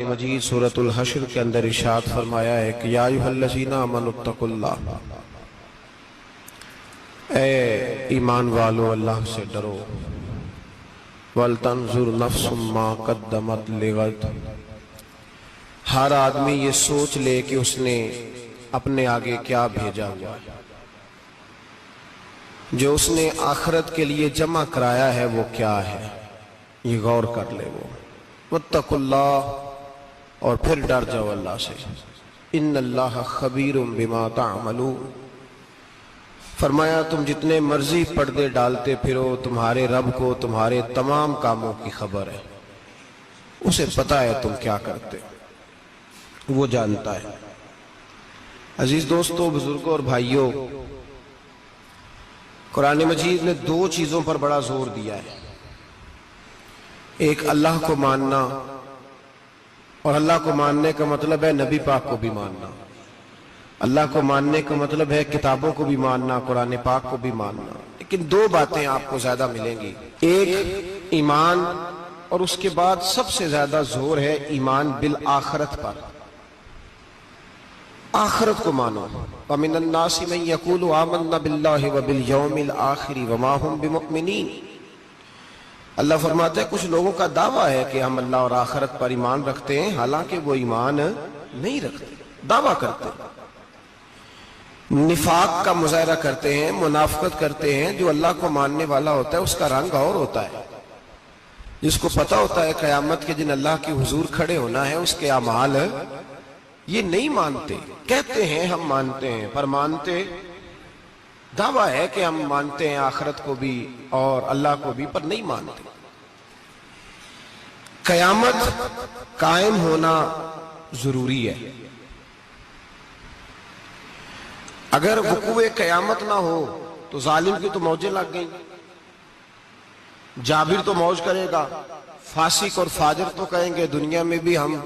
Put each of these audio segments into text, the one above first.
مجید سورۃ الحشر کے اندر ارشاد فرمایا ہے کہ یا ایھا الذین آمنوا اتقوا اللہ، اے ایمان والو اللہ سے ڈرو، وَلْتَنْظُرْ نَفْسٌ مَا قَدَّمَتْ لِغَدٍ، ہر آدمی یہ سوچ لے کہ اس نے اپنے آگے کیا بھیجا ہوا ہے، جو اس نے آخرت کے لیے جمع کرایا ہے وہ کیا ہے، یہ غور کر لے وہ۔ وَاتَّقُوا اللَّهَ، اور پھر ڈر جاؤ اللہ سے، ان اللہ خبیر بما تعملون، فرمایا تم جتنے مرضی پردے ڈالتے پھرو، تمہارے رب کو تمہارے تمام کاموں کی خبر ہے، اسے پتہ ہے تم کیا کرتے، وہ جانتا ہے۔ عزیز دوستو، بزرگوں اور بھائیوں، قرآن مجید نے دو چیزوں پر بڑا زور دیا ہے، ایک اللہ کو ماننا، اور اللہ کو ماننے کا مطلب ہے نبی پاک کو بھی ماننا، اللہ کو ماننے کا مطلب ہے کتابوں کو بھی ماننا، قرآن پاک کو بھی ماننا۔ لیکن دو باتیں آپ کو زیادہ ملیں گی، ایک ایمان، اور اس کے بعد سب سے زیادہ زور ہے ایمان بالآخرت پر، آخرت کو مانو۔ وَمِنَ النَّاسِ مَن يَقُولُ آمَنَّا بِاللَّهِ وَبِالْيَوْمِ الْآخِرِ وَمَا هُمْ بِمُؤْمِنِينَ، اللہ فرماتا ہے کچھ لوگوں کا دعویٰ ہے کہ ہم اللہ اور آخرت پر ایمان رکھتے ہیں، حالانکہ وہ ایمان نہیں رکھتے، دعویٰ کرتے ہیں، نفاق کا مظاہرہ کرتے ہیں، منافقت کرتے ہیں۔ جو اللہ کو ماننے والا ہوتا ہے اس کا رنگ اور ہوتا ہے، جس کو پتہ ہوتا ہے قیامت کے دن اللہ کے حضور کھڑے ہونا ہے، اس کے اعمال یہ نہیں مانتے، کہتے ہیں ہم مانتے ہیں، پر مانتے، دعویٰ ہے کہ ہم مانتے ہیں آخرت کو بھی اور اللہ کو بھی، پر نہیں مانتے۔ قیامت قائم ہونا ضروری ہے، اگر وقوع قیامت نہ ہو تو ظالم کی تو موجیں لگ گئیں، جابر تو موج کرے گا، فاسق اور فاجر تو کہیں گے دنیا میں بھی ہم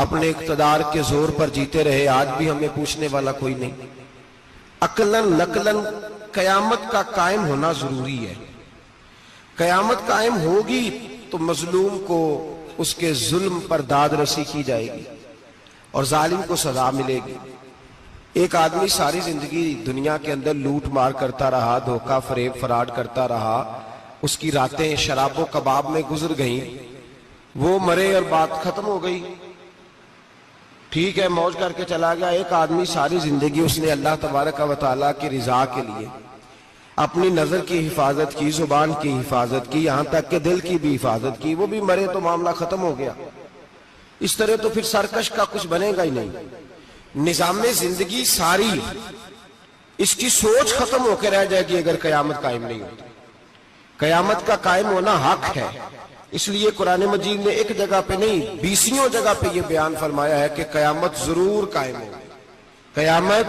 اپنے اقتدار کے زور پر جیتے رہے، آج بھی ہمیں پوچھنے والا کوئی نہیں۔ عقلاً نقلاً قیامت کا قائم ہونا ضروری ہے، قیامت قائم ہوگی تو مظلوم کو اس کے ظلم پر داد رسی کی جائے گی اور ظالم کو سزا ملے گی۔ ایک آدمی ساری زندگی دنیا کے اندر لوٹ مار کرتا رہا، دھوکہ فریب فراڈ کرتا رہا، اس کی راتیں شراب و کباب میں گزر گئیں، وہ مرے اور بات ختم ہو گئی، ٹھیک ہے موج کر کے چلا گیا۔ ایک آدمی ساری زندگی اس نے اللہ تبارک و تعالیٰ کی رضا کے لیے اپنی نظر کی حفاظت کی، زبان کی حفاظت کی، یہاں تک کہ دل کی بھی حفاظت کی، وہ بھی مرے تو معاملہ ختم ہو گیا۔ اس طرح تو پھر سرکش کا کچھ بنے گا ہی نہیں، نظام زندگی ساری اس کی سوچ ختم ہو کے رہ جائے گی اگر قیامت قائم نہیں ہوتی۔ قیامت کا قائم ہونا حق ہے، اس لیے قرآن مجید نے ایک جگہ پہ نہیں 20 جگہ پہ یہ بیان فرمایا ہے کہ قیامت ضرور قائم ہوگی، قیامت،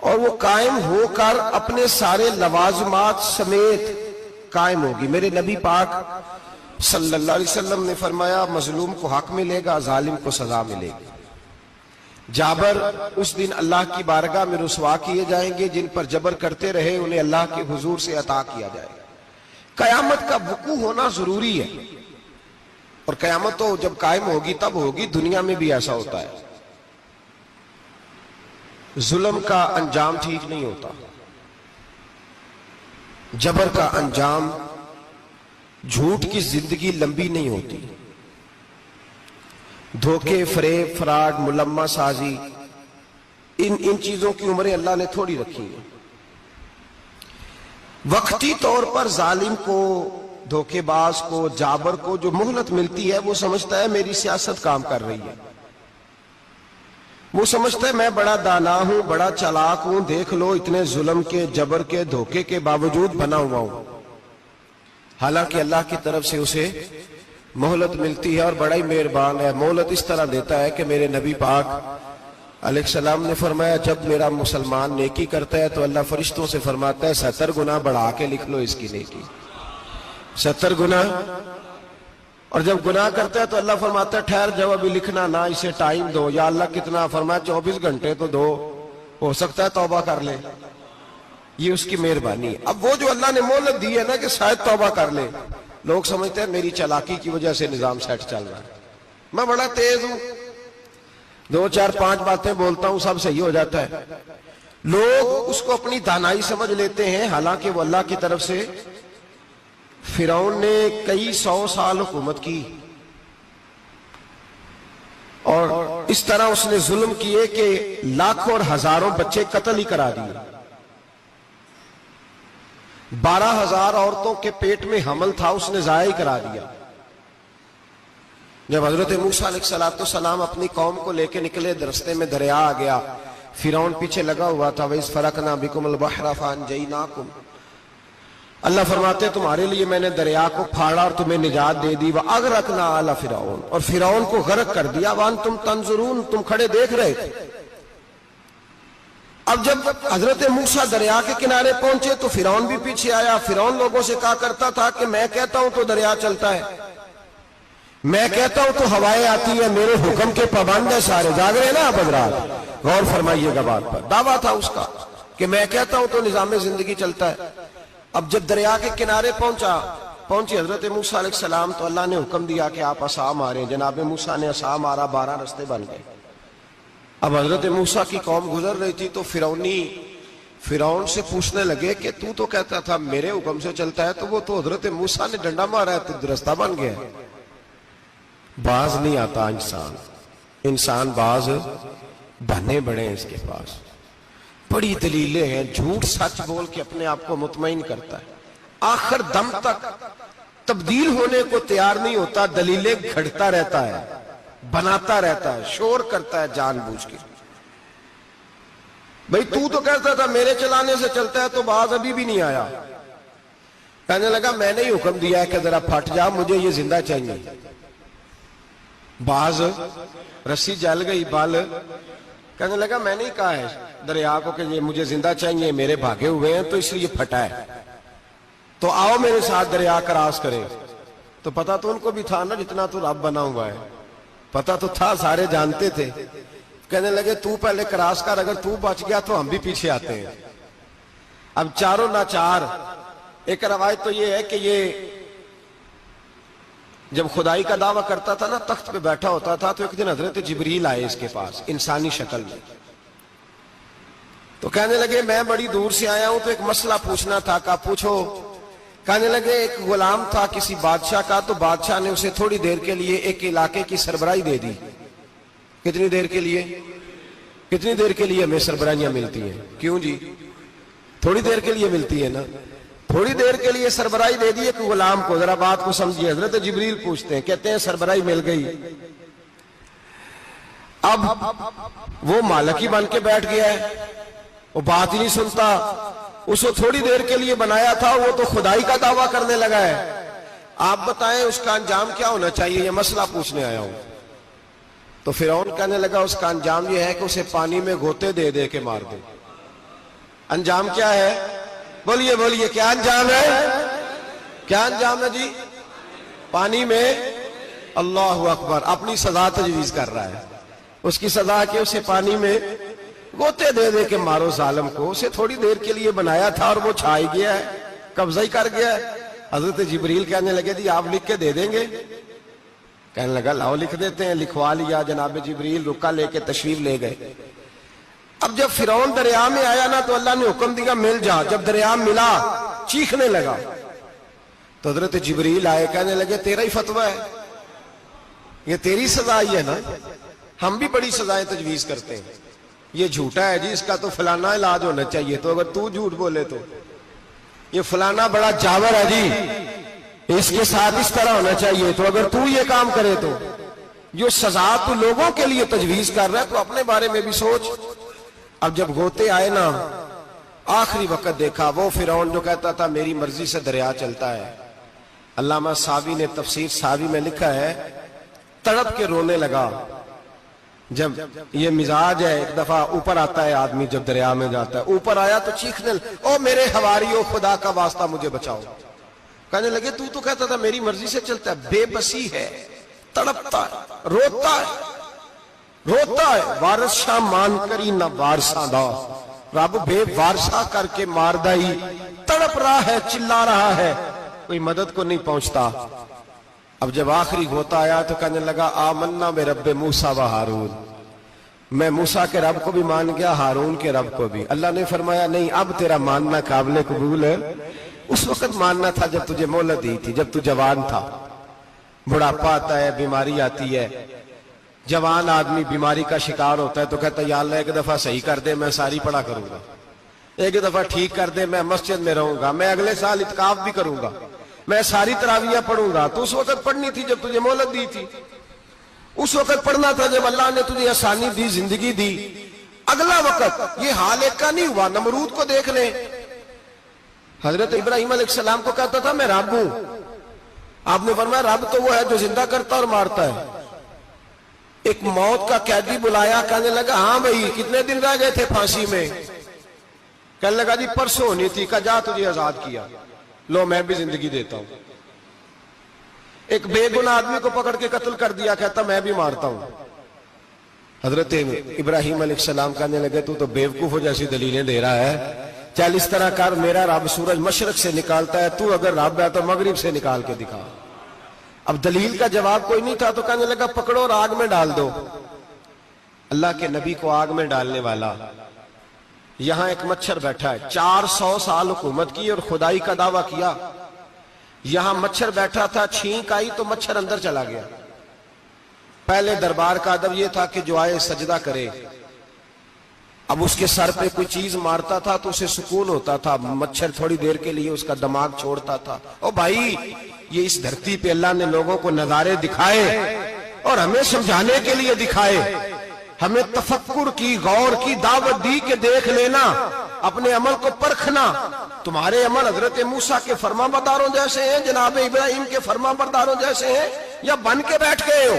اور وہ قائم ہو کر اپنے سارے لوازمات سمیت قائم ہوگی۔ میرے نبی پاک صلی اللہ علیہ وسلم نے فرمایا مظلوم کو حق ملے گا، ظالم کو سزا ملے گی۔ جابر اس دن اللہ کی بارگاہ میں رسوا کیے جائیں گے، جن پر جبر کرتے رہے انہیں اللہ کے حضور سے عطا کیا جائے گا۔ قیامت کا وقوع ہونا ضروری ہے، اور قیامت تو جب قائم ہوگی تب ہوگی، دنیا میں بھی ایسا ہوتا ہے، ظلم کا انجام ٹھیک نہیں ہوتا، جبر کا انجام، جھوٹ کی زندگی لمبی نہیں ہوتی، دھوکے فریب فراڈ ملمہ سازی، ان چیزوں کی عمریں اللہ نے تھوڑی رکھی ہیں۔ وقتی طور پر ظالم کو، دھوکے باز کو، جابر کو جو مہلت ملتی ہے وہ سمجھتا ہے میری سیاست کام کر رہی ہے، وہ سمجھتا ہے میں بڑا دانا ہوں، بڑا چالاک ہوں، دیکھ لو اتنے ظلم کے، جبر کے، دھوکے کے باوجود بنا ہوا ہوں، حالانکہ اللہ کی طرف سے اسے مہلت ملتی ہے اور بڑا ہی مہربان ہے۔ مہلت اس طرح دیتا ہے کہ میرے نبی پاک علیہ السلام نے فرمایا جب میرا مسلمان نیکی کرتا ہے تو اللہ فرشتوں سے فرماتا ہے 70 گنا بڑھا کے لکھ لو اس کی نیکی، 70 گنا، اور جب گناہ کرتا ہے تو اللہ فرماتا ہے ٹھہر جاؤ ابھی لکھنا نہ، اسے ٹائم دو۔ یا اللہ کتنا؟ فرمایا 24 گھنٹے تو دو، ہو سکتا ہے توبہ کر لے، یہ اس کی مہربانی ہے۔ اب وہ جو اللہ نے مہلت دی ہے نا کہ شاید توبہ کر لے، لوگ سمجھتے ہیں میری چالاکی کی وجہ سے نظام سیٹ چل رہا ہے، میں بڑا تیز ہوں، 2 4 5 باتیں بولتا ہوں، سب صحیح ہو جاتا ہے۔ لوگ اس کو اپنی دانائی سمجھ لیتے ہیں، حالانکہ وہ اللہ کی طرف سے۔ فرعون نے کئی 100 سال حکومت کی، اور اس طرح اس نے ظلم کیے کہ لاکھوں اور ہزاروں بچے قتل ہی کرا دیے۔ 12,000 عورتوں کے پیٹ میں حمل تھا، اس نے ضائع کرا دیا۔ جب حضرت موسیٰ علیہ السلام اپنی قوم کو لے کے نکلے، رستے میں دریا آ گیا، فرعون پیچھے لگا ہوا تھا۔ وَإِذْ فَرَقْنَا بِكُمُ الْبَحْرَ فَأَنْجَيْنَاكُمْ، اللہ فرماتے ہیں تمہارے لیے میں نے دریا کو پھاڑا اور تمہیں نجات دے دی۔ وَأَغْرَقْنَا آلَ فِرْعَوْنَ، اور فرعون کو غرق کر دیا۔ وَأَنْتُمْ تَنْظُرُونَ، تم کھڑے دیکھ رہے تھے۔ اب جب حضرت موسیٰ دریا کے کنارے پہنچے تو فرعون بھی پیچھے آیا۔ فرعون لوگوں سے کہا کرتا تھا کہ میں کہتا ہوں تو دریا چلتا ہے، میں کہتا ہوں تو ہوائیں آتی ہیں، میرے حکم کے پابند ہیں سارے۔ جاگ رہے ہیں نا آپ حضرات، غور فرمائیے گا بات پر۔ دعویٰ تھا اس کا کہ میں کہتا ہوں تو نظام زندگی چلتا ہے۔ اب جب دریا کے کنارے پہنچی حضرت موسیٰ علیہ السلام تو اللہ نے حکم دیا کہ آپ عصا ماریں۔ جناب موسیٰ نے عصا مارا، 12 رستے بن گئے۔ اب حضرت موسیٰ کی قوم گزر رہی تھی تو فرعون سے پوچھنے لگے کہ تو کہتا تھا میرے حکم سے چلتا ہے، تو وہ تو حضرت موسیٰ نے ڈنڈا مارا ہے تو رستہ بن گیا ہے۔ باز نہیں آتا انسان باز بنے بڑے ہیں اس کے پاس، بڑی دلیلیں ہیں، جھوٹ سچ بول کے اپنے آپ کو مطمئن کرتا ہے، آخر دم تک تبدیل ہونے کو تیار نہیں ہوتا، دلیلیں گھڑتا رہتا ہے، بناتا رہتا ہے، شور کرتا ہے جان بوجھ کے۔ بھئی تو کہتا تھا میرے چلانے سے چلتا ہے، تو باز ابھی بھی نہیں آیا۔ کہنے لگا میں نے ہی حکم دیا ہے کہ ذرا پھٹ جا، مجھے یہ زندہ چاہیے۔ باز رسی جل گئی، بال کہنے لگا میں نے ہی کہا ہے دریا کو کہ یہ مجھے زندہ چاہیے، میرے بھاگے ہوئے ہیں تو اس لیے پھٹا ہے، تو آؤ میرے ساتھ دریا کراس کرے۔ تو پتا تو ان کو بھی تھا نا، جتنا تو رب بنا ہوا ہے، پتا تو تھا، سارے جانتے تھے۔ کہنے لگے تو پہلے کراس کر، اگر تو بچ گیا تو ہم بھی پیچھے آتے ہیں۔ اب چاروں ناچار۔ ایک روایت تو یہ ہے کہ یہ جب خدائی کا دعویٰ کرتا تھا نا، تخت پہ بیٹھا ہوتا تھا، تو ایک دن حضرت جبریل آئے اس کے پاس انسانی شکل میں، تو کہنے لگے میں بڑی دور سے آیا ہوں تو ایک مسئلہ پوچھنا تھا۔ کہا پوچھو۔ کہنے لگے ایک غلام تھا کسی بادشاہ کا، تو بادشاہ نے اسے تھوڑی دیر کے لیے ایک علاقے کی سربراہی دے دی۔ کتنی دیر کے لیے ہمیں سربراہیاں ملتی ہیں؟ کیوں جی؟ تھوڑی دیر کے لیے ملتی ہے نا، تھوڑی دیر کے لیے سربراہی دے دی ایک غلام کو۔ ذرا بات کو سمجھیے، حضرت جبریل پوچھتے ہیں، کہتے ہیں سربراہی مل گئی۔ اب وہ مالک ہی بن کے بیٹھ گیا ہے، وہ بات ہی نہیں سنتا، اس کو تھوڑی دیر کے لیے بنایا تھا، وہ تو خدائی کا دعویٰ کرنے لگا ہے۔ آپ بتائیں اس کا انجام کیا ہونا چاہیے؟ یہ مسئلہ پوچھنے آیا ہوں۔ تو فرعون کہنے لگا اس کا انجام یہ ہے کہ اسے پانی میں غوطے دے دے کے مار دے۔ انجام کیا ہے؟ بولیے کیا انجام ہے؟ کیا انجام ہے جی؟ پانی میں، اللہ اکبر، اپنی سزا تجویز کر رہا ہے۔ اس کی سزا کہ اسے پانی میں غوطے دے دے کے مارو ظالم کو۔ اسے تھوڑی دیر کے لیے بنایا تھا اور وہ چھائی گیا ہے، قبضہ ہی کر گیا ہے۔ حضرت جبریل کہنے لگے جی آپ لکھ کے دے دیں گے؟ کہنے لگا لاؤ لکھ دیتے ہیں۔ لکھوا لیا، جناب جبریل رکا لے کے تشریف لے گئے۔ اب جب فرعون دریا میں آیا نا تو اللہ نے حکم دیا مل جا۔ جب دریا ملا چیخنے لگا تو حضرت جبریل آئے، کہنے لگے تیرا ہی فتویٰ ہے، یہ تیری سزا ہی ہے نا، ہم بھی بڑی سزائیں تجویز کرتے ہیں، یہ جھوٹا ہے جی، اس کا تو فلانا علاج ہونا چاہیے، تو اگر تو جھوٹ بولے تو یہ فلانا بڑا جاور ہے جی، اس کے ساتھ اس طرح ہونا چاہیے، تو اگر تو یہ کام کرے تو جو سزا تو لوگوں کے لیے تجویز کر رہا ہے تو اپنے بارے میں بھی سوچ۔ اب جب غوطے آئے نا، آخری وقت دیکھا وہ فرعون جو کہتا تھا میری مرضی سے دریا چلتا ہے، علامہ ساوی نے تفسیر ساوی میں لکھا ہے تڑپ کے رونے لگا۔ جب یہ مزاج ہے، ایک دفعہ اوپر آتا ہے آدمی جب دریا میں جاتا ہے، اوپر آیا تو چیخنے او میرے حواریو خدا کا واسطہ مجھے بچاؤ۔ کہنے لگے تو کہتا تھا میری مرضی سے چلتا ہے، بے بسی ہے، تڑپتا ہے، روتا ہے، وارث شاہ مان کری نہ وارثاں دا، رب بے وارثہ کر کے ماردہ ہی، تڑپ رہا ہے، چلا رہا ہے، کوئی مدد کو نہیں پہنچتا۔ اب جب آخری غوطہ آیا تو کہنے لگا آمنا بے رب موسیٰ و ہارون، میں موسیٰ کے رب کو بھی مان گیا، ہارون کے رب کو بھی۔ اللہ نے فرمایا نہیں، اب تیرا ماننا قابل قبول ہے، اس وقت ماننا تھا جب تجھے مہلت دی تھی، جب تو جوان تھا۔ بڑھاپا آتا ہے، بیماری آتی ہے، جوان آدمی بیماری کا شکار ہوتا ہے تو کہتا ہے یا اللہ ایک دفعہ صحیح کر دے، میں ساری پڑھا کروں گا، ایک دفعہ ٹھیک کر دے، میں مسجد میں رہوں گا، میں اگلے سال اعتکاف بھی کروں گا، میں ساری تراویح پڑھوں گا۔ تو اس وقت پڑھنی تھی جب تجھے مہلت دی تھی، اس وقت پڑھنا تھا جب اللہ نے تجھے آسانی دی، زندگی دی۔ اگلا وقت یہ حال ایک کا نہیں ہوا۔ نمرود کو دیکھ لیں، حضرت ابراہیم علیہ السلام کو کہتا تھا میں رب ہوں، آپ نے فرمایا رب تو وہ ہے جو زندہ کرتا اور مارتا ہے۔ ایک موت کا قیدی بلایا، کہنے لگا ہاں بھائی کتنے دن رہ گئے تھے پھانسی میں؟ کہنے لگا جی پرسوں ہونی تھی۔ کہا جا تجھے آزاد کیا، لو میں بھی زندگی دیتا ہوں۔ ایک بے گناہ آدمی کو پکڑ کے قتل کر دیا، کہتا میں بھی مارتا ہوں۔ حضرت ابراہیم علیہ السلام کہنے لگے تو بیوقوفوں جیسی دلیلیں دے رہا ہے، چل اس طرح کر، میرا رب سورج مشرق سے نکالتا ہے، تو اگر رب ہے تو مغرب سے نکال کے دکھا۔ اب دلیل کا جواب کوئی نہیں تھا تو کہنے لگا پکڑو اور آگ میں ڈال دو۔ اللہ کے نبی کو آگ میں ڈالنے والا، یہاں ایک مچھر بیٹھا ہے، 400 سال حکومت کی اور خدائی کا دعویٰ کیا، یہاں مچھر بیٹھا تھا، چھینک آئی تو مچھر اندر چلا گیا۔ پہلے دربار کا ادب یہ تھا کہ جو آئے سجدہ کرے، اب اس کے سر پہ کوئی چیز مارتا تھا تو اسے سکون ہوتا تھا، مچھر تھوڑی دیر کے لیے اس کا دماغ چھوڑتا تھا۔ او بھائی یہ اس دھرتی پہ اللہ نے لوگوں کو نظارے دکھائے اور ہمیں سمجھانے کے لیے دکھائے، ہمیں تفکر کی، غور کی دعوت دی کہ دیکھ لینا، اپنے عمل کو پرکھنا۔ تمہارے عمل حضرت موسیٰ کے فرما برداروں جیسے ہیں، جناب ابراہیم کے فرما برداروں جیسے ہیں، یا بن کے بیٹھ گئے ہو؟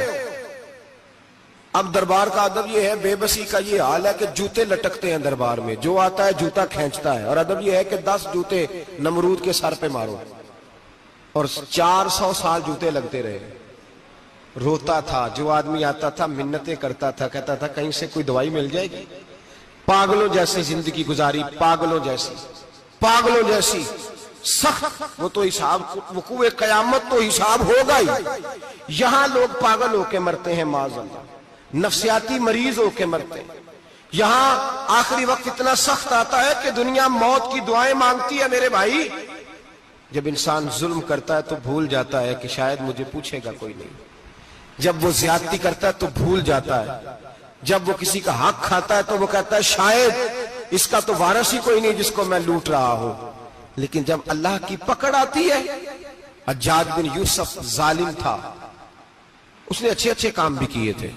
اب دربار کا ادب یہ ہے، بے بسی کا یہ حال ہے کہ جوتے لٹکتے ہیں دربار میں، جو آتا ہے جوتا کھینچتا ہے، اور ادب یہ ہے کہ 10 جوتے نمرود کے سر پہ مارو، اور 400 سال جوتے لگتے رہے۔ روتا تھا، جو آدمی آتا تھا منتیں کرتا تھا، کہتا تھا کہیں سے کوئی دوائی مل جائے گی۔ پاگلوں جیسی زندگی گزاری، پاگلوں جیسی سخت، وہ تو حساب، وقوع قیامت تو حساب ہوگا ہی۔ یہاں لوگ پاگل ہو کے مرتے ہیں، معاذ اللہ، نفسیاتی مریض ہو کے مرتے ہیں۔ یہاں آخری وقت اتنا سخت آتا ہے کہ دنیا موت کی دعائیں مانگتی ہے۔ میرے بھائی جب انسان ظلم کرتا ہے تو بھول جاتا ہے کہ شاید مجھے پوچھے گا کوئی نہیں، جب وہ زیادتی کرتا ہے تو بھول جاتا ہے، جب وہ کسی کا حق کھاتا ہے تو وہ کہتا ہے شاید اس کا تو وارث ہی کوئی نہیں جس کو میں لوٹ رہا ہوں۔ لیکن جب اللہ کی پکڑ آتی ہے، حجاج بن یوسف ظالم تھا، اس نے اچھے کام بھی کیے تھے۔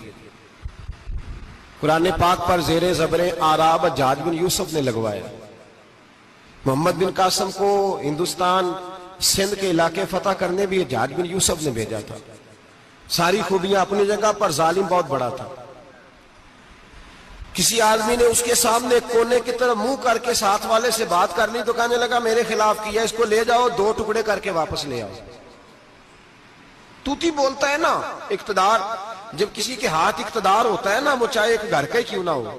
قرآن پاک پر زیر زبریں آراب حجاج بن یوسف نے لگوایا۔ محمد بن قاسم کو ہندوستان سندھ کے علاقے فتح کرنے بھی حجاج بن یوسف نے بھیجا تھا۔ ساری خوبیاں اپنی جگہ پر، ظالم بہت بڑا تھا۔ کسی آدمی نے اس کے سامنے کونے کی طرف منہ کر کے ساتھ والے سے بات کر لی تو کہنے لگا میرے خلاف کیا، اس کو لے جاؤ، 2 ٹکڑے کر کے واپس لے آؤ۔ توتی بولتا ہے نا، اقتدار، جب کسی کے ہاتھ اقتدار ہوتا ہے نا، وہ چاہے ایک گھر کا ہی کیوں نہ ہو،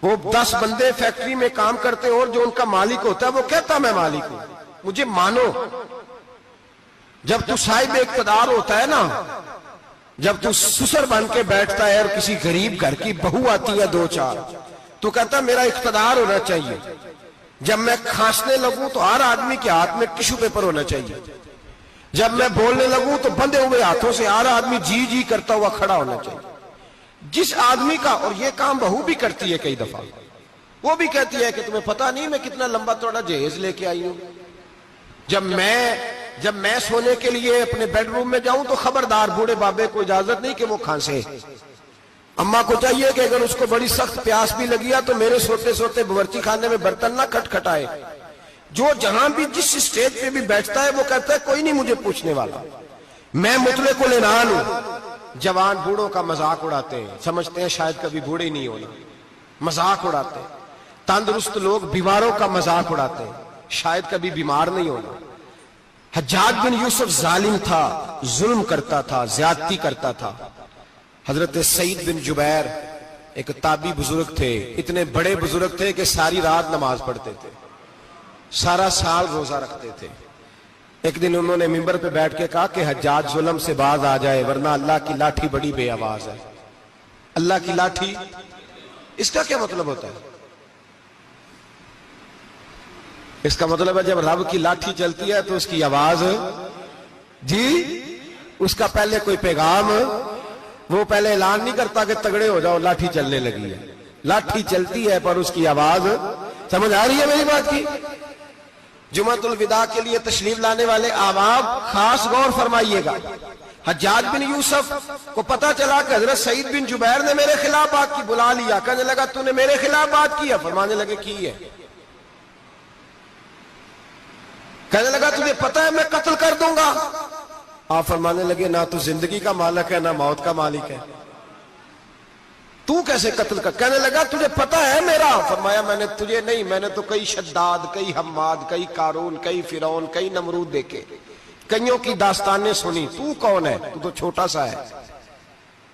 وہ 10 بندے فیکٹری میں کام کرتے ہو اور جو ان کا مالک ہوتا ہے وہ کہتا میں مالک ہوں، مجھے مانو۔ جب تو صاحب اقتدار ہوتا ہے نا، جب تو سسر بن کے بیٹھتا ہے اور کسی غریب گھر کی بہو آتی ہے 2-4 تو کہتا میرا اقتدار ہونا چاہیے، جب میں کھانسنے لگوں تو ہر آدمی کے ہاتھ میں ٹشو پیپر ہونا چاہیے، جب میں بولنے لگوں تو بندے ہوئے ہاتھوں سے ہر آدمی جی جی کرتا ہوا کھڑا ہونا چاہیے۔ جس آدمی کا، اور یہ کام بہو بھی کرتی ہے کئی دفعہ، وہ بھی کہتی ہے کہ تمہیں پتہ نہیں میں کتنا لمبا چوڑا جہیز لے کے آئی ہوں، جب میں سونے کے لیے اپنے بیڈ روم میں جاؤں تو خبردار بوڑھے بابے کو اجازت نہیں کہ وہ کھانسے۔ اماں کو چاہیے کہ اگر اس کو بڑی سخت پیاس بھی لگی ہے تو میرے سوتے سوتے باورچی خانے میں برتن نہ کھٹکھٹائے۔ جو جہاں بھی جس اسٹیج پہ بھی بیٹھتا ہے وہ کہتا ہے کوئی نہیں مجھے پوچھنے والا، میں مطلق العنان ہوں۔ جوان بوڑھوں کا مذاق اڑاتے ہیں، سمجھتے ہیں شاید کبھی بوڑھے ہی نہیں ہونا، مذاق اڑاتے ہیں۔ تندرست لوگ بیماروں کا مذاق اڑاتے ہیں، شاید کبھی بیمار نہیں ہونا۔ حجاج بن یوسف ظالم تھا، ظلم کرتا تھا، زیادتی کرتا تھا۔ حضرت سعید بن جبیر ایک تابعی بزرگ تھے، اتنے بڑے بزرگ تھے کہ ساری رات نماز پڑھتے تھے، سارا سال روزہ رکھتے تھے۔ ایک دن انہوں نے منبر پہ بیٹھ کے کہا کہ حجاج ظلم سے باز آ جائے ورنہ اللہ کی لاٹھی بڑی بے آواز ہے. اللہ کی لاٹھی، اس کا کیا مطلب ہوتا ہے؟ اس کا مطلب ہے جب رب کی لاٹھی چلتی ہے تو اس کی آواز، جی اس کا پہلے کوئی پیغام، وہ پہلے اعلان نہیں کرتا کہ تگڑے ہو جاؤ لاٹھی چلنے لگی ہے. لاٹھی چلتی ہے پر اس کی آواز، سمجھ آ رہی ہے میری بات کی؟ جمعۃ الوداع کے لیے تشریف لانے والے احباب خاص غور فرمائیے گا. حجاج بن یوسف کو پتا چلا کہ حضرت سعید بن جبیر نے میرے خلاف بات کی، بلا لیا. کہنے لگا تو نے میرے خلاف بات کی ہے؟ فرمانے لگے کی ہے. کہنے لگا تجھے پتا ہے میں قتل کر دوں گا؟ آپ فرمانے لگے نہ تو زندگی کا مالک ہے نہ موت کا مالک ہے، تو کیسے قتل کر؟ کہنے لگا تجھے پتا ہے میرا؟ فرمایا میں نے تجھے نہیں، میں نے تو کئی شداد، کئی حماد، کئی قارون، کئی فرعون، کئی نمرود دیکھے، کئیوں کی داستانیں سنی، تو کون ہے؟ تو تو چھوٹا سا ہے.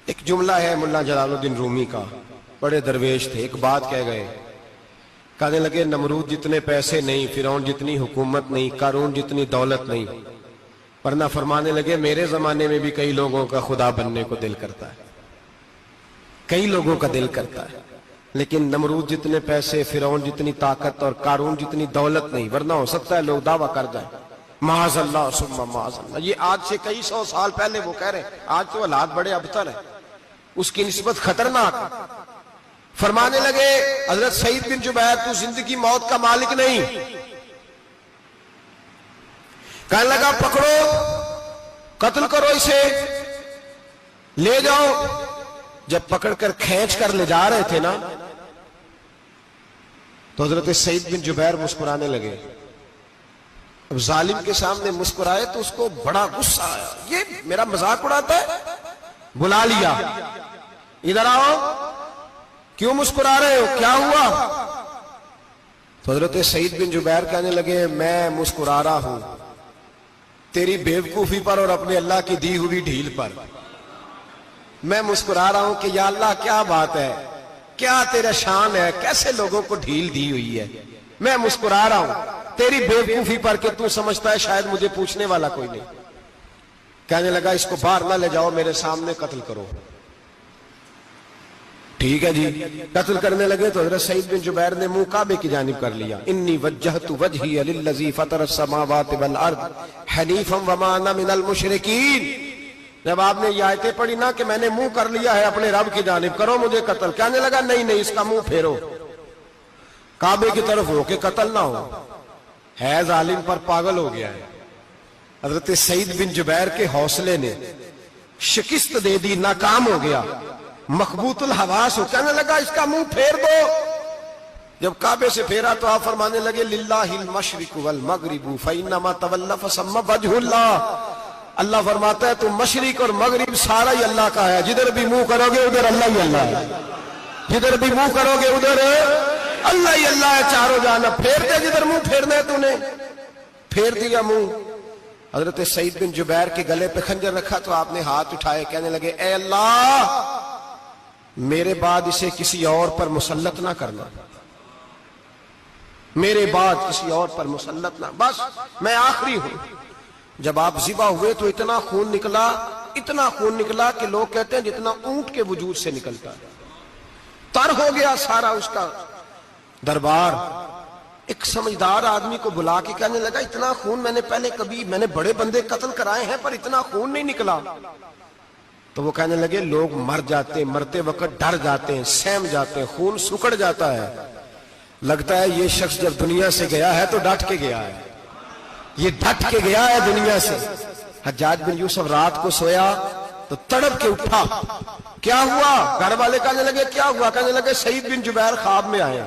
ایک جملہ ہے ملا جلال الدین رومی کا، بڑے درویش تھے، ایک بات کہہ گئے. کہنے لگے نمرود جتنے پیسے نہیں، فرعون جتنی حکومت نہیں، قارون جتنی دولت نہیں، ورنہ فرمانے لگے میرے زمانے میں بھی کئی لوگوں کا خدا بننے کو دل کرتا ہے، کئی لوگوں کا دل کرتا ہے، لیکن نمرود جتنے پیسے، فرعون جتنی طاقت اور قارون جتنی دولت نہیں، ورنہ ہو سکتا ہے لوگ دعویٰ کر جائیں معاذ اللہ ثم معاذ اللہ. یہ آج سے کئی سو سال پہلے وہ کہہ رہے ہیں، آج تو حالات بڑے ابتر ہیں، اس کی نسبت خطرناک. فرمانے لگے حضرت سعید بن جبیر تو زندگی موت کا مالک نہیں. کہنے لگا پکڑو، قتل کرو اسے، لے جاؤ. جب پکڑ کر کھینچ کر لے جا رہے تھے نا تو حضرت سعید بن جبیر مسکرانے لگے. اب ظالم کے سامنے مسکرائے تو اس کو بڑا غصہ آیا، یہ میرا مذاق اڑاتا ہے. بلا لیا، ادھر آؤ، کیوں مسکرا رہے ہو، کیا ہوا؟ تو حضرت سعید بن جبیر کہنے لگے میں مسکرا رہا ہوں تیری بیوقوفی پر اور اپنے اللہ کی دی ہوئی ڈھیل پر. میں مسکرا رہا ہوں کہ یا اللہ کیا بات ہے، کیا تیرا شان ہے، کیسے لوگوں کو ڈھیل دی ہوئی ہے. میں مسکرا رہا ہوں تیری بیوقوفی پر کہ تو سمجھتا ہے شاید مجھے پوچھنے والا کوئی نہیں. کہنے لگا اس کو باہر نہ لے جاؤ، میرے سامنے قتل کرو. ٹھیک ہے جی، قتل کرنے لگے تو حضرت سعید بن جبیر نے منہ کعبے کی جانب کر لیا. انی وجہت وجہی للذی فطر السماوات والارض حنیفا وما انا من المشرکین. جب آپ نے یہ آیتیں پڑھی نا کہ میں نے منہ کر لیا ہے اپنے رب کی جانب، کرو مجھے قتل. کہنے لگا نہیں نہیں، اس کا منہ پھیرو، کعبے کی طرف ہو کہ قتل نہ ہو. ہے ظالم پر پاگل ہو گیا ہے. حضرت سعید بن جبیر کے حوصلے نے شکست دے دی، ناکام ہو گیا، مخبوط الحواس ہو. کہنے لگا اس کا منہ پھیر دو. جب کعبے سے پھیرا تو آپ فرمانے لگے للہ المشرق والمغرب فانما تولى فثم وجه اللہ. اللہ فرماتا ہے تو مشرق اور مغرب سارا ہی اللہ کا ہے، جدھر بھی منہ کرو گے ادھر اللہ ہی اللہ ہے، جدھر بھی منہ کرو گے ادھر اللہ ہی اللہ ہے چاروں جانب. پھیر دے جدھر منہ پھیرنا ہے، تو نے پھیر دیا منہ. حضرت سعید بن جبیر کے گلے پہ خنجر رکھا تو آپ نے ہاتھ اٹھائے، کہنے لگے اے اللہ میرے بعد اسے کسی اور پر مسلط نہ کرنا، میرے بعد کسی اور پر مسلط نہ، بس میں آخری ہوں. جب آپ ذبح ہوئے تو اتنا خون نکلا کہ لوگ کہتے ہیں جتنا اونٹ کے وجود سے نکلتا ہے. تر ہو گیا سارا اس کا دربار. ایک سمجھدار آدمی کو بلا کے کہنے لگا اتنا خون میں نے بڑے بندے قتل کرائے ہیں پر اتنا خون نہیں نکلا. تو وہ کہنے لگے لوگ مر جاتے ہیں، مرتے وقت ڈر جاتے ہیں، سہم جاتے ہیں، خون سکڑ جاتا ہے. لگتا ہے یہ شخص جب دنیا سے گیا ہے تو ڈٹ کے گیا ہے، یہ ڈٹ کے گیا ہے دنیا سے. حجاج بن یوسف رات کو سویا تو تڑپ کے اٹھا. کیا ہوا؟ گھر والے کہنے لگے کیا ہوا؟ کہنے لگے سعید بن جبیر خواب میں آئے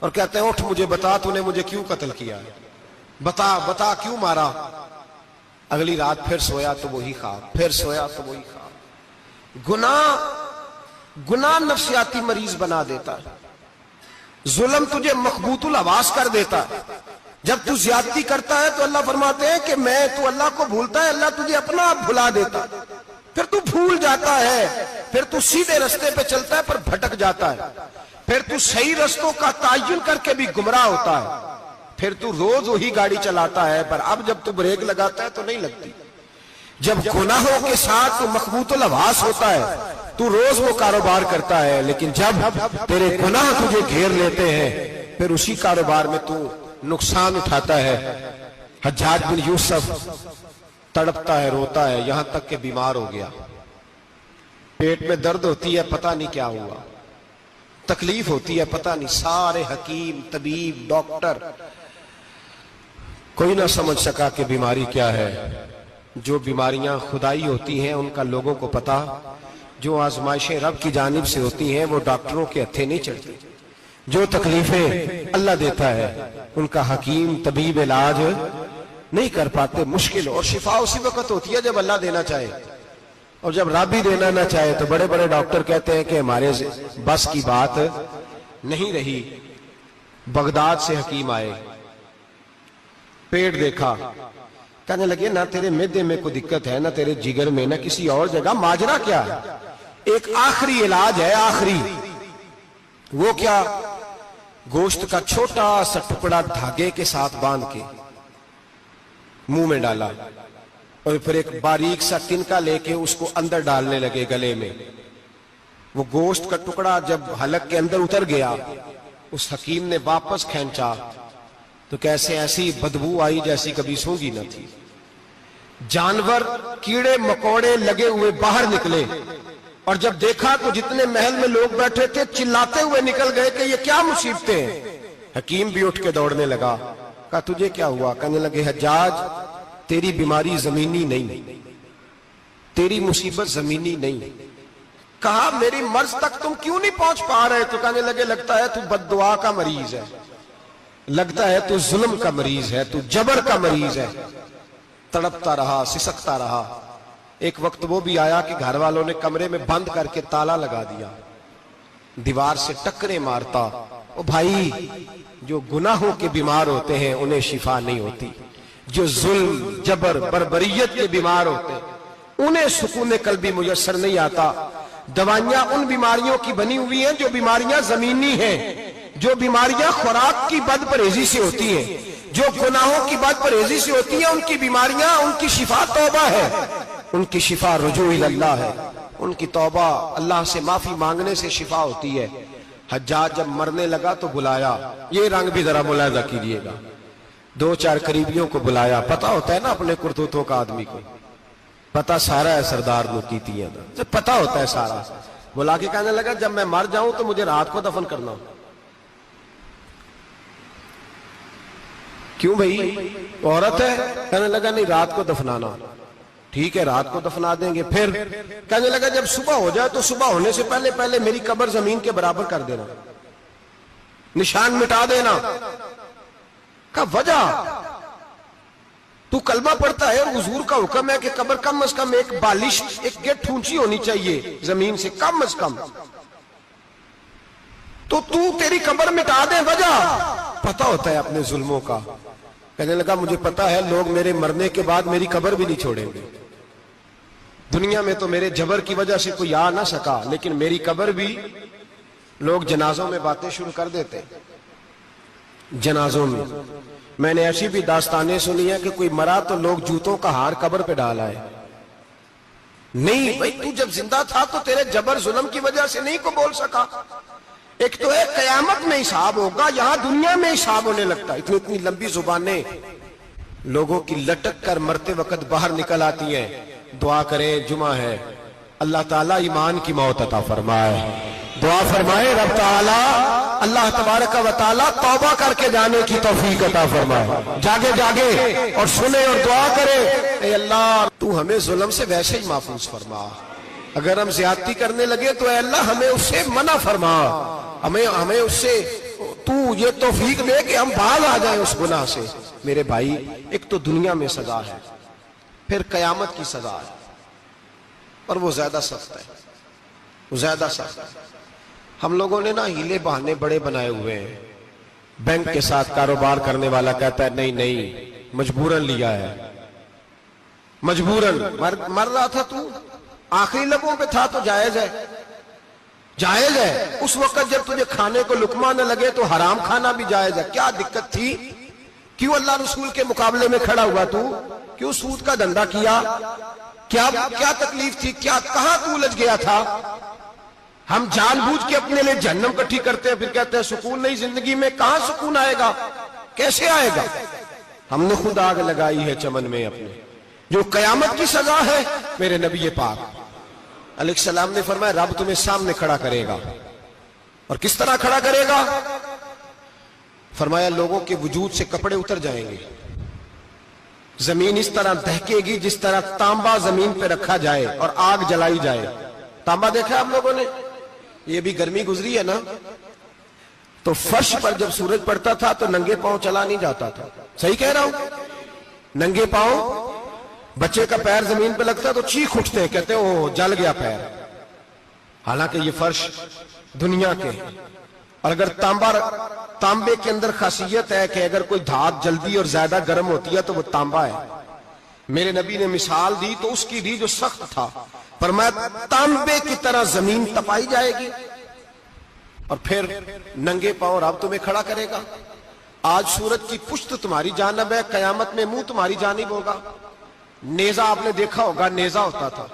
اور کہتے ہیں اٹھ مجھے بتا تو نے مجھے کیوں قتل کیا ہے، بتا کیوں مارا. اگلی رات پھر سویا تو وہی خواب، پھر سویا تو وہی خواب. گناہ نفسیاتی مریض بنا دیتا ہے، ظلم تجھے مخبوط الحواس کر دیتا ہے. جب تو زیادتی کرتا ہے تو اللہ فرماتے ہیں کہ تو اللہ کو بھولتا ہے، اللہ تجھے اپنا آپ بھلا دیتا ہے. پھر تو بھول جاتا ہے، پھر تو سیدھے رستے پہ چلتا ہے پر بھٹک جاتا ہے، پھر تو صحیح رستوں کا تعین کر کے بھی گمراہ ہوتا ہے. پھر تو روز وہی گاڑی چلاتا ہے، پر اب جب تو بریک لگاتا ہے تو نہیں لگتی۔ جب گناہوں کے ساتھ تو مخبوط الحواس ہوتا ہے تو روز وہ کاروبار کرتا ہے، لیکن جب تیرے گناہ تجھے گھیر لیتے ہیں پھر اسی کاروبار میں تو نقصان اٹھاتا ہے۔ حجاج بن یوسف تڑپتا ہے، روتا ہے، یہاں تک کہ بیمار ہو گیا، پیٹ میں درد ہوتی ہے، پتہ نہیں کیا ہوا، تکلیف ہوتی ہے، پتہ نہیں، سارے حکیم، طبیب، ڈاکٹر، کوئی نہ سمجھ سکا کہ بیماری کیا ہے۔ جو بیماریاں خدائی ہوتی ہیں ان کا لوگوں کو پتا، جو آزمائشیں رب کی جانب سے ہوتی ہیں وہ ڈاکٹروں کے ہتھے نہیں چڑھتی، جو تکلیفیں اللہ دیتا ہے ان کا حکیم طبیب علاج نہیں کر پاتے، مشکل، اور شفا اسی وقت ہوتی ہے جب اللہ دینا چاہے، اور جب رب ہی دینا نہ چاہے تو بڑے بڑے ڈاکٹر کہتے ہیں کہ ہمارے بس کی بات نہیں رہی۔ بغداد سے حکیم آئے، پیٹ دیکھا، کہنے لگے نہ تیرے معدے میں کوئی دقت ہے، نہ تیرے جگر میں، نہ کسی اور جگہ، ماجرا کیا ہے؟ ایک آخری علاج ہے، آخری، وہ کیا؟ گوشت کا چھوٹا سا ٹکڑا دھاگے کے ساتھ باندھ کے منہ میں ڈالا، اور پھر ایک باریک سا تنکا لے کے اس کو اندر ڈالنے لگے گلے میں۔ وہ گوشت کا ٹکڑا جب حلق کے اندر اتر گیا، اس حکیم نے واپس کھینچا تو کیسے ایسی بدبو آئی جیسی کبھی سونگی نہ تھی۔ جانور، کیڑے مکوڑے لگے ہوئے باہر نکلے، اور جب دیکھا تو جتنے محل میں لوگ بیٹھے تھے چلاتے ہوئے نکل گئے کہ یہ کیا مصیبتیں ہیں۔ حکیم بھی اٹھ کے دوڑنے لگا، کہا تجھے کیا ہوا؟ کہنے لگے حجاج تیری بیماری زمینی نہیں، تیری مصیبت زمینی نہیں۔ کہا میری مرض تک تم کیوں نہیں پہنچ پا رہے؟ تو کہنے لگے لگتا ہے تو بد دعا کا مریض ہے، لگتا ہے تو ظلم کا مریض ہے، تو جبر کا مریض ہے۔ تڑپتا رہا، سسکتا رہا۔ ایک وقت وہ بھی آیا کہ گھر والوں نے کمرے میں بند کر کے تالا لگا دیا، دیوار سے ٹکرے مارتا۔ او بھائی، جو گناہوں کے بیمار ہوتے ہیں انہیں شفا نہیں ہوتی، جو ظلم، جبر، بربریت کے بیمار ہوتے ہیں انہیں سکون قلبی میسر نہیں آتا۔ دوائیاں ان بیماریوں کی بنی ہوئی ہیں جو بیماریاں زمینی ہیں، جو بیماریاں خوراک کی بد پرہیزی سے ہوتی ہیں، جو گناہوں کی بد پرہیزی سے ہوتی ہیں، ان کی بیماریاں، ان کی شفا توبہ ہے، ان کی شفا رجوع اللہ ہے، ان کی توبہ اللہ سے معافی مانگنے سے شفا ہوتی ہے۔ حجاج جب مرنے لگا تو بلایا، یہ رنگ بھی ذرا ملاحظہ کیجئے گا، دو چار قریبیوں کو بلایا، پتہ ہوتا ہے نا اپنے کرتوتوں کا آدمی کو، پتہ سارا ہے سردار لوکیتیاں دا، پتہ ہوتا ہے سارا۔ بلا کے کہنے لگا جب میں مر جاؤں تو مجھے رات کو دفن کرنا۔ کیوں بھائی، عورت ہے؟ کہنے لگا نہیں، رات کو دفنانا۔ ٹھیک ہے، رات کو دفنا دیں گے۔ پھر کہنے لگا جب صبح ہو جائے تو صبح ہونے سے پہلے پہلے میری قبر زمین کے برابر کر دینا، نشان مٹا دینا۔ کہا وجہ؟ تو کلمہ پڑھتا ہے اور حضور کا حکم ہے کہ قبر کم از کم ایک بالش، ایک گٹ اونچی ہونی چاہیے زمین سے، کم از کم، تو تیری قبر مٹا دے، وجہ؟ پتہ ہوتا ہے اپنے ظلموں کا۔ کہنے لگا مجھے پتہ ہے لوگ میرے مرنے کے بعد میری قبر بھی نہیں چھوڑیں گے، دنیا میں تو میرے جبر کی وجہ سے کوئی آ نہ سکا، لیکن میری قبر بھی لوگ جنازوں میں باتیں شروع کر دیتے۔ جنازوں میں نے ایسی بھی داستانیں سنی ہیں کہ کوئی مرا تو لوگ جوتوں کا ہار قبر پہ ڈال آئے۔ نہیں بھائی، تو جب زندہ تھا تو تیرے جبر ظلم کی وجہ سے نہیں کو بول سکا۔ ایک تو ہے قیامت میں حساب ہوگا، یہاں دنیا میں حساب ہونے لگتا۔ اتنی لمبی زبانیں لوگوں کی لٹک کر مرتے وقت باہر نکل آتی ہیں۔ دعا کریں، جمعہ ہے، اللہ تعالیٰ ایمان کی موت عطا فرمائے۔ دعا فرمائے رب تعالیٰ، اللہ تبارک و تعالیٰ توبہ کر کے جانے کی توفیق عطا فرمائے۔ جاگے جاگے اور سنے اور دعا کرے، اے اللہ تو ہمیں ظلم سے ویسے ہی محفوظ فرما، اگر ہم زیادتی کرنے لگے تو اے اللہ ہمیں اس سے منع فرما، ہمیں اس سے تو یہ توفیق دے کہ ہم باز آ جائیں اس گناہ سے۔ میرے بھائی، ایک تو دنیا میں سزا ہے، پھر قیامت کی سزا ہے، اور وہ زیادہ سخت ہے، وہ زیادہ سخت ہے۔ ہم لوگوں نے نا ہیلے بہانے بڑے بنائے ہوئے ہیں۔ بینک کے ساتھ کاروبار کرنے والا کہتا ہے نہیں نہیں، مجبوراً لیا ہے، مجبوراً، مر رہا تھا تو، آخری لبوں پہ تھا تو جائز ہے، جائز ہے۔ اس وقت جب تجھے کھانے کو لقمہ نہ لگے تو حرام کھانا بھی جائز ہے، کیا دقت تھی؟ کیوں اللہ رسول کے مقابلے میں کھڑا ہوا تو؟ کیوں سود کا دھندا کیا؟ کیا تکلیف تھی؟ کہاں تو الجھ گیا تھا؟ ہم جان بوجھ کے اپنے لیے جہنم کٹھی کرتے ہیں، پھر کہتے ہیں سکون نہیں زندگی میں۔ کہاں سکون آئے گا؟ کیسے آئے گا؟ ہم نے خود آگ لگائی ہے چمن میں اپنے، جو قیامت کی سزا ہے۔ میرے نبی پاک علیہ السلام نے فرمایا رب تمہیں سامنے کھڑا کرے گا، اور کس طرح کھڑا کرے گا؟ فرمایا لوگوں کے وجود سے کپڑے اتر جائیں گے، زمین اس طرح دہکے گی جس طرح تانبا زمین پہ رکھا جائے اور آگ جلائی جائے۔ تانبا دیکھا ہے آپ لوگوں نے؟ یہ بھی گرمی گزری ہے نا، تو فرش پر جب سورج پڑتا تھا تو ننگے پاؤں چلا نہیں جاتا تھا، صحیح کہہ رہا ہوں؟ ننگے پاؤں، بچے کا پیر زمین پہ لگتا تو چیخ اٹھتے ہیں، کہتے ہیں اوہ جل گیا پیر، حالانکہ یہ فرش دنیا کے۔ اور اگر تانبے کے اندر خاصیت ہے کہ اگر کوئی دھات جلدی اور زیادہ گرم ہوتی ہے تو وہ تانبا ہے۔ میرے نبی نے مثال دی تو اس کی دی جو سخت تھا، فرمایا تانبے کی طرح زمین تپائی جائے گی، اور پھر ننگے پاؤں رب تمہیں کھڑا کرے گا۔ آج سورج کی پشت تمہاری جانب ہے، قیامت میں منہ تمہاری جانب ہوگا۔ نیزہ آپ نے دیکھا ہوگا، نیزہ ہوتا تھا،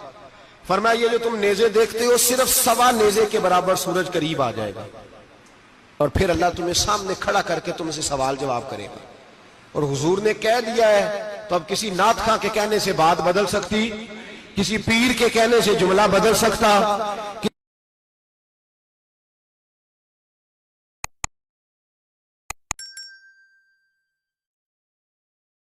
فرمایا یہ جو تم نیزے دیکھتے ہو صرف سوا نیزے کے برابر سورج قریب آ جائے گا، اور پھر اللہ تمہیں سامنے کھڑا کر کے تم سے سوال جواب کرے گا۔ اور حضور نے کہہ دیا ہے تو اب کسی نعت خواں کے کہنے سے بات بدل سکتی، کسی پیر کے کہنے سے جملہ بدل سکتا،